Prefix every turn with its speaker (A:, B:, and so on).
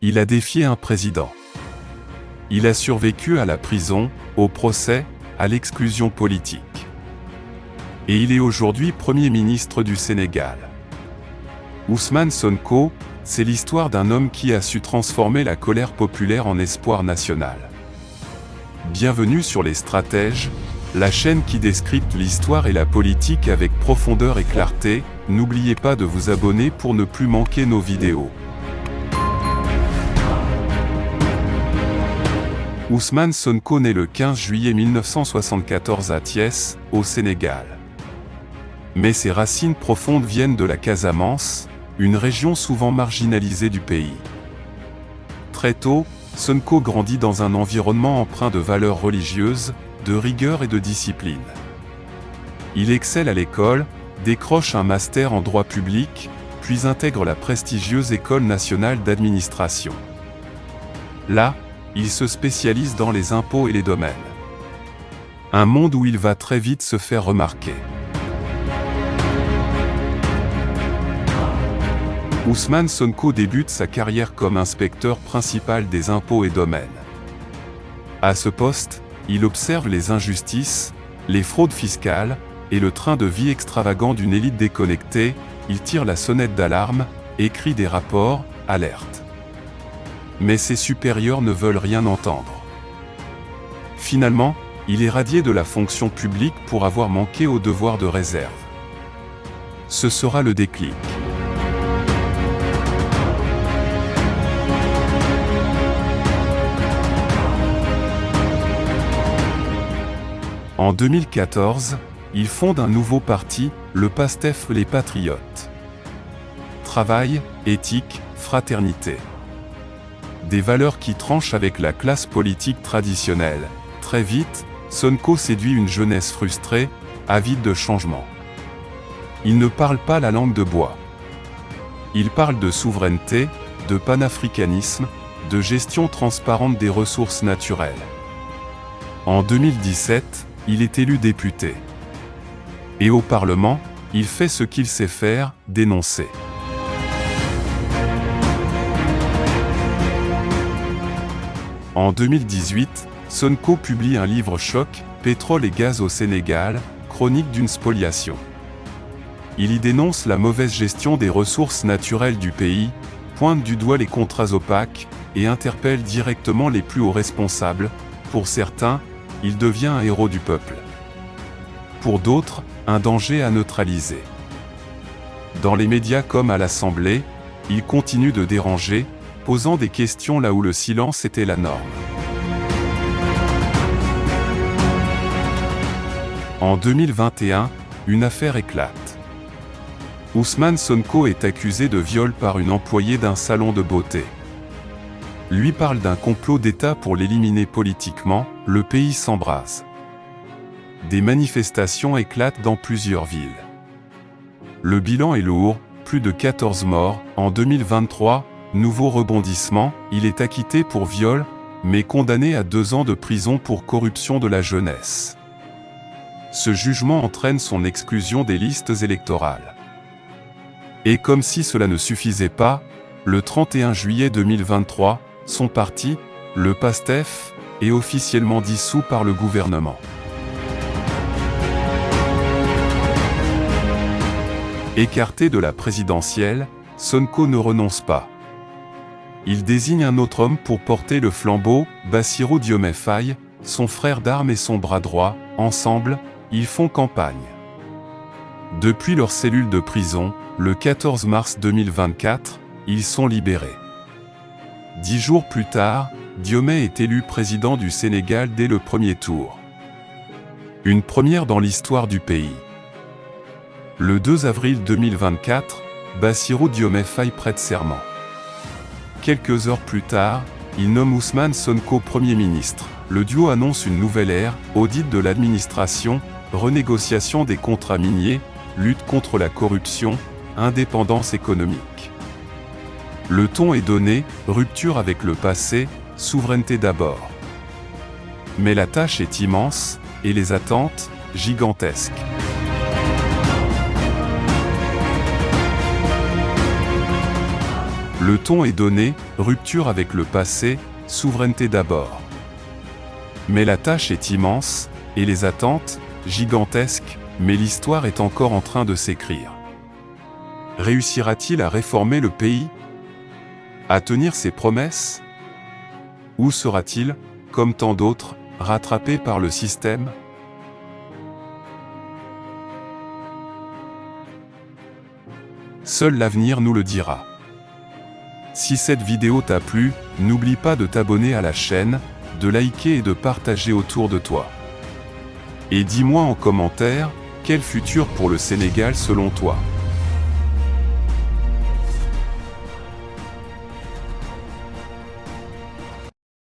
A: Il a défié un président. Il a survécu à la prison, au procès, à l'exclusion politique. Et il est aujourd'hui Premier ministre du Sénégal. Ousmane Sonko, c'est l'histoire d'un homme qui a su transformer la colère populaire en espoir national. Bienvenue sur Les Stratèges, la chaîne qui décrypte l'histoire et la politique avec profondeur et clarté. N'oubliez pas de vous abonner pour ne plus manquer nos vidéos. Ousmane Sonko naît le 15 juillet 1974 à Thiès, au Sénégal. Mais ses racines profondes viennent de la Casamance, une région souvent marginalisée du pays. Très tôt, Sonko grandit dans un environnement empreint de valeurs religieuses, de rigueur et de discipline. Il excelle à l'école, décroche un master en droit public, puis intègre la prestigieuse École nationale d'administration. Là, il se spécialise dans les impôts et les domaines. Un monde où il va très vite se faire remarquer. Ousmane Sonko débute sa carrière comme inspecteur principal des impôts et domaines. À ce poste, il observe les injustices, les fraudes fiscales, et le train de vie extravagant d'une élite déconnectée. Il tire la sonnette d'alarme, écrit des rapports, alerte. Mais ses supérieurs ne veulent rien entendre. Finalement, il est radié de la fonction publique pour avoir manqué au devoir de réserve. Ce sera le déclic. En 2014, il fonde un nouveau parti, le PASTEF Les Patriotes. Travail, éthique, fraternité. Des valeurs qui tranchent avec la classe politique traditionnelle. Très vite, Sonko séduit une jeunesse frustrée, avide de changement. Il ne parle pas la langue de bois. Il parle de souveraineté, de panafricanisme, de gestion transparente des ressources naturelles. En 2017, il est élu député. Et au Parlement, il fait ce qu'il sait faire, dénoncer. En 2018, Sonko publie un livre choc, Pétrole et gaz au Sénégal, chronique d'une spoliation. Il y dénonce la mauvaise gestion des ressources naturelles du pays, pointe du doigt les contrats opaques, et interpelle directement les plus hauts responsables. Pour certains, il devient un héros du peuple. Pour d'autres, un danger à neutraliser. Dans les médias comme à l'Assemblée, il continue de déranger, posant des questions là où le silence était la norme. En 2021, une affaire éclate. Ousmane Sonko est accusé de viol par une employée d'un salon de beauté. Lui parle d'un complot d'État pour l'éliminer politiquement. Le pays s'embrase. Des manifestations éclatent dans plusieurs villes. Le bilan est lourd, plus de 14 morts. En 2023, nouveau rebondissement, il est acquitté pour viol, mais condamné à 2 ans de prison pour corruption de la jeunesse. Ce jugement entraîne son exclusion des listes électorales. Et comme si cela ne suffisait pas, le 31 juillet 2023, son parti, le PASTEF, est officiellement dissous par le gouvernement. Écarté de la présidentielle, Sonko ne renonce pas. Il désigne un autre homme pour porter le flambeau, Bassirou Diomaye Faye, son frère d'armes et son bras droit. Ensemble, ils font campagne. Depuis leur cellule de prison, le 14 mars 2024, ils sont libérés. 10 jours plus tard, Diomaye est élu président du Sénégal dès le premier tour. Une première dans l'histoire du pays. Le 2 avril 2024, Bassirou Diomaye Faye prête serment. Quelques heures plus tard, il nomme Ousmane Sonko Premier ministre. Le duo annonce une nouvelle ère, audit de l'administration, renégociation des contrats miniers, lutte contre la corruption, indépendance économique. Le ton est donné, rupture avec le passé, souveraineté d'abord. Mais la tâche est immense, et les attentes, gigantesques. Le ton est donné, rupture avec le passé, souveraineté d'abord. Mais la tâche est immense, et les attentes, gigantesques, mais l'histoire est encore en train de s'écrire. Réussira-t-il à réformer le pays? À tenir ses promesses? Ou sera-t-il, comme tant d'autres, rattrapé par le système? Seul l'avenir nous le dira. Si cette vidéo t'a plu, n'oublie pas de t'abonner à la chaîne, de liker et de partager autour de toi. Et dis-moi en commentaire, quel futur pour le Sénégal selon toi?